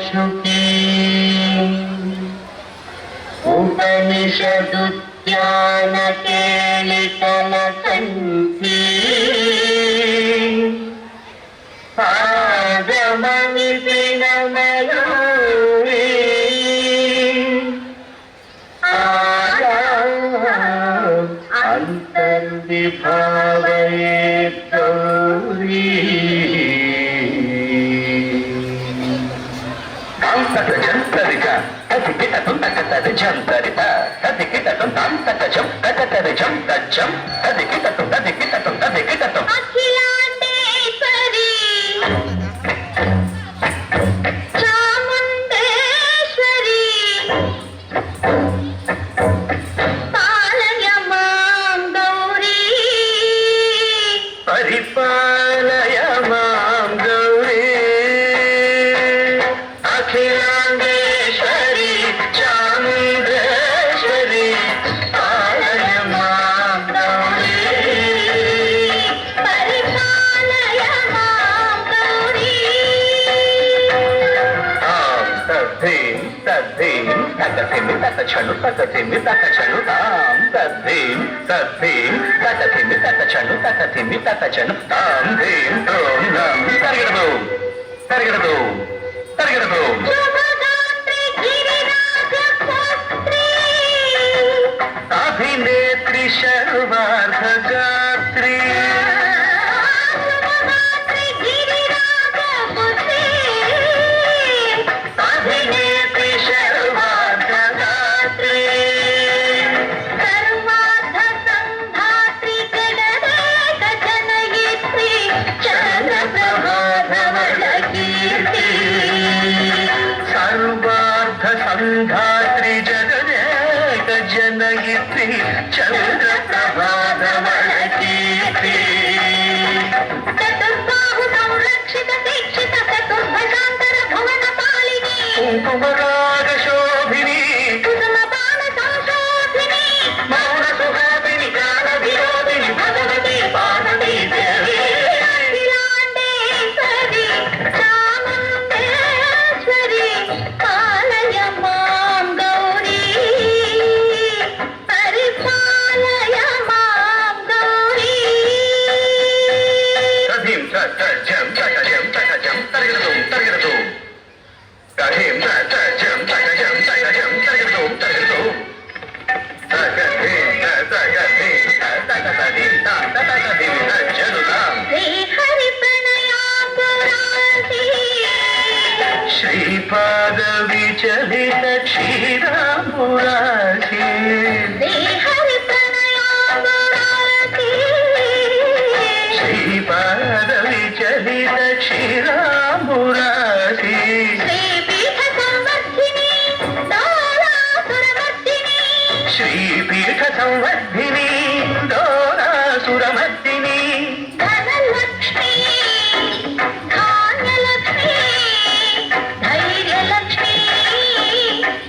शुकी उपनिषदुद्यान केलिकल कंठी आगमनितिन मयूरी अंतर्विभावयेत् गौरी జంతరిగా అధికిటం తకతరి జంతరిత అధికిటం తాంతకజం తకతరి జం తజ్జం అధికిటం అధికిటం అధికిటం అఖిలాండేశ్వరి చాముండేశ్వరి పాలయ మాం గౌరీ పరిపాలయ మాం గౌరీ అఖిలాండేశ్వరి చాముండేశ్వరి పాలయ మాం గౌరీ పరిపాలయ మాం గౌరీ తద్ధీం తద్ధీం తకథిమి తకచను తకథిమి తకచను తాం తద్ధీం తద్ధీం తకథిమి తకచను తకథిమి తకచను తాం ధీం తోం నం తరిగడదు తరిగడదు తరిగడదు శుభగాత్రి గిరిరాజ పుత్రి అభినేత్రి శర్వార్ధగాత్రి శుభగాత్రి గిరిరాజ పుత్రి అభినేత్రి శర్వార్ధగాత్రి సర్వార్థ సంధాత్రి జగదేక జనయిత్రి చంద్రప్రభాధవళ కీర్తి సర్వార్థ సంధాత్రి జగదేక జనయిత్రి చంద్రప్రభాధవళ కీర్తి చతుర్బాహు సంరక్షిత దీక్షిత చతుర్భుజాంతర భువన పాలిని కుంకుమరాగ శోభిని కుసుమ బాణ సంశోభిని మౌన సుహాపిని గాన విరోధిని భగవతి పార్వతీ దేవి అఖిలాండేశ్వరి చాముండేశ్వరి పాలయ మాం గౌరీ పరిపాలయ మాం గౌరీ తథీం తజం తకజం తకజం తరిగడదు తరిగడదు తథీం తజం తకజం తకజం తరిగడదు తరిగడదు తకథీం తకథీం తకథీం తకథీం తజ్జనుతాం శ్రీహరి ప్రణయాపురాసి శ్రీపాద విచలిత క్షీరామురాశి శ్రీహరి ప్రణయాపురాసి శ్రీపాద విచలిత క్షీరామురాశి శ్రీపీఠ సంవర్ధిని డోలాసురమర్దిని శ్రీపీఠ సంవర్ధిని డోలాసురమర్దిని ధనలక్ష్మి ధాన్యలక్ష్మి ధైర్యలక్ష్మి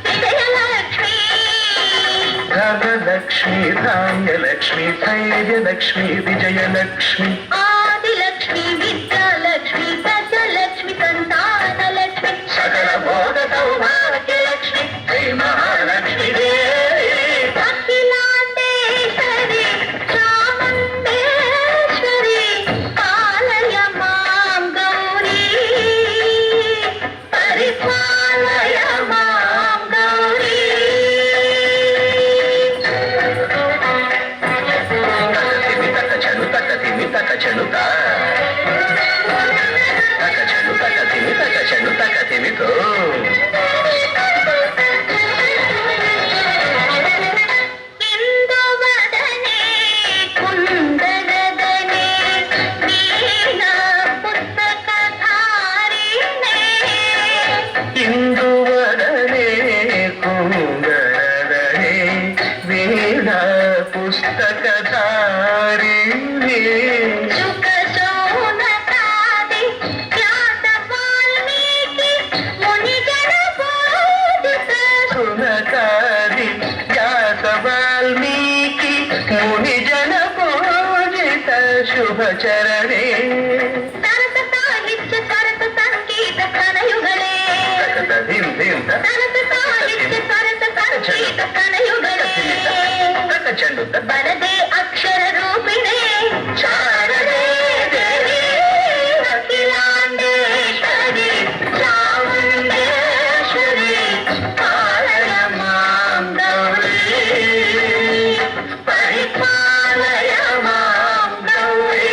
విజయలక్ష్మి ధనలక్ష్మి ధాన్యలక్ష్మి ధైర్యలక్ష్మి విజయలక్ష్మి ఆదిలక్ష్మి విద్యాలక్ష్మి గజలక్ష్మి సంతానలక్ష్మి సకల భోగ సౌభాగ్యలక్ష్మి శ్రీ మహాలక్ష్మి దేవి అఖిలాండేశ్వరి చాముండేశ్వరి పాలయ మాం గౌరీ పరిపాలయ మాం గౌరీ తకథిమి తకచను తకథిమి తకచను తకచను తకథిమి తకచను తకథిమితో ఇందువదనే కుందగదనే వీణా పుస్తకధారిణే ఇందువదనే కుంగళనే వీణా పుస్తకధారిణి శుక శౌనకాది వ్యాస వాల్మీకి మునిగణ బోధిత సునకాది వ్యాస వాల్మీకి ముని జన పూజిత శుభచరణే సరస సాహిత్య సరస సంగీత ప్రణయుಗಳೇ తకత ಧೀಂತ ಸರಸ ಸಾಹಿತ್ಯ ಸರಸ ಸಂಗೀತ ಕಣಯುಗಳೇ ತಕ್ಕ ಚೆಂಡುತ್ತ ಬರದೆ ಅಕ್ಷರ ರೂಪಿಣೆ ಶಾರದೆ ದೇವಿ ಅಖಿಲಾಂಡೇಶ್ವರಿ ಚಾಮುಂಡೇಶ್ವರಿ ಪಾಲಯ ಮಾಂ ಗೌರಿ ಪರಿಪಾಲಯ ಮಾಂ ಗೌರಿ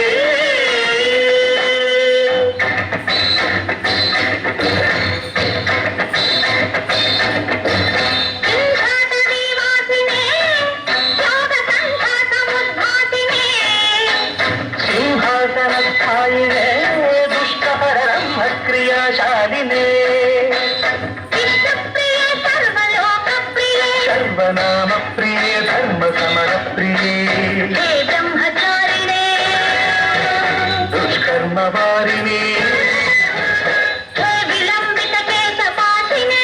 ಸಿಂಹಾಸ ನಿವಾಸಿನೇ ಯೋಗ ಸಂಘಾತ ಮುದ್ಭಾಸಿನೇ ಸಿಂಹಾಸನ ಸ್ಥಾಯಿನೇ ದುಷ್ಟಪರ ಬ್ರಹ್ಮ ಕ್ರಿಯಾಶಾಲಿನೇ ವಿಷ್ಣುಪ್ರಿಯೆ ಸರ್ವಲೋಕ ಪ್ರಿಯೆ ಸರ್ವನಾಮ ಪ್ರಿಯೇ ಧರ್ಮ ಸಮರ ಪ್ರಿಯೇ ಹೇ ಬ್ರಹ್ಮಚಾರಿಣೇ ದುಷ್ಕರ್ಮ ವಾರಿಣೇ ಹೇ ವಿಲಂಬಿತ ಕೇಶಪಾಸಿನೇ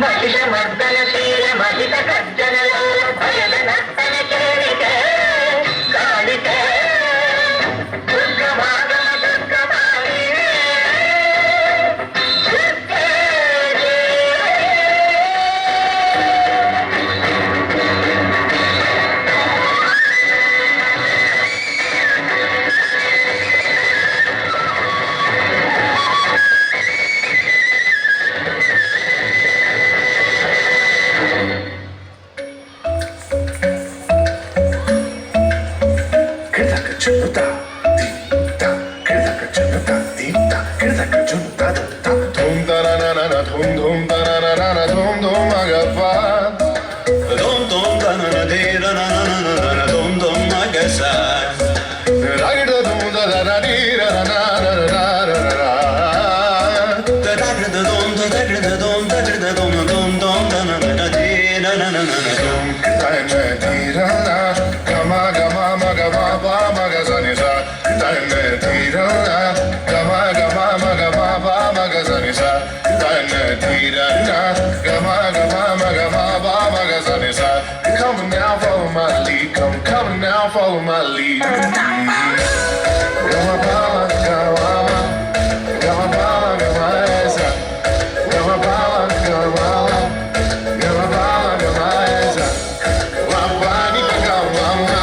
ಮಹಿಷ ಮರ್ದನಶೀಲ ಮಹಿತ ಕಜ್ಜನ ಲೋಲ ಭಯದ ನರ್ತನ ಕೇಳಿಕೆ ಕಾಳಿಕೆ ದುರ್ಗಮಾಗಮ ದುರ್ಗಮಾರಿಣೇ ದುರ್ಗೆ ದೇವೇ. Kırdak cunta, dinta, kırdak cunta, dinta, kırdak cunta, dinta. Dum da na na na na, dum da na na na na, dum agappa. Dom dom da na na de da na na na na na dom magasa. Ragda dum da da da di da na na na na na na na. Da da da dom da da da dom da da dom da na na na de na na na na na. Dum kıtayne di da na, gama gama maga ma ba maga zani sa. Kıtayne di da na, gama gama maga ma ba maga zani sa. Kıtayne di da na, gama gama maga ma ba maga zani sa. Come now, follow my lead. Come now, follow my lead. Gama ba gama, gama ba gama esa. Gama ba gama, gama ba gama esa. Gama ni gama ma,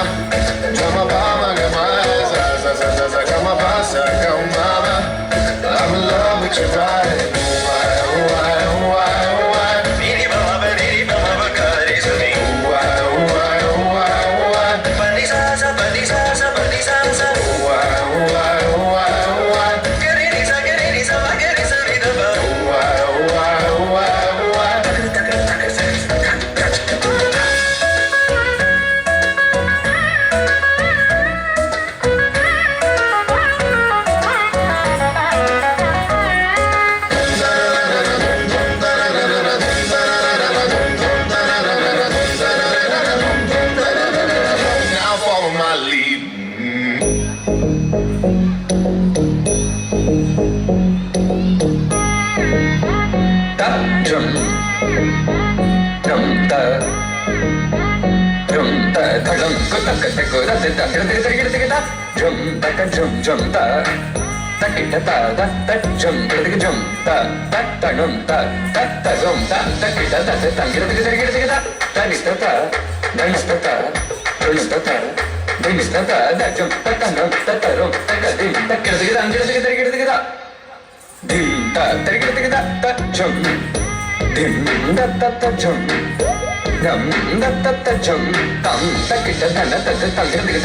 gama ba gama esa. Sa sa sa sa gama ba sa gama ma. I'm in love with your body. Why, why, why, why? Diri baba ba diri baba ba kari sa ni. Why, why, why, why? Pandi sa sa pandi sa sa pandi sa sa. Why, why, why, why? Gari ni sa ma gari sa ni da ba. Why, why, why, why? Now follow my lead. Ta jum jum ta jum ta ta jum ko ta ka ta ko da ta ta ta ta ta jum ta ka jum ta ta ki ta ta ta jum ta ka jum ta ta jum ta ta jum ta ta ki ta ta ta ta ta ta ni ta ta da ni ta ta jum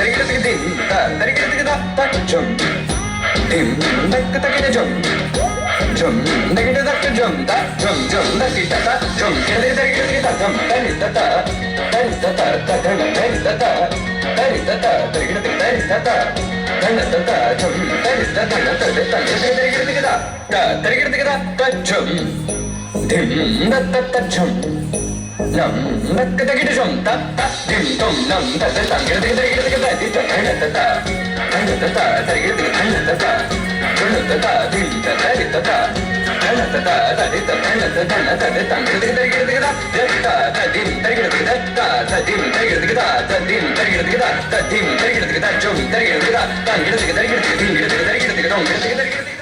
ta ta ni ta ta da jum ta ta jum ta ta rum ta ka din ta ki ta ta dim ta ta jum dim da ta jum dum da ta jum tam ta ki ta ta ta ta ta dim ta jum dim da ta ki jum jum da ki ta jum ta jum da ki ta jum ki ta jum ta ni ta ta ta ta ni ta ta Jom,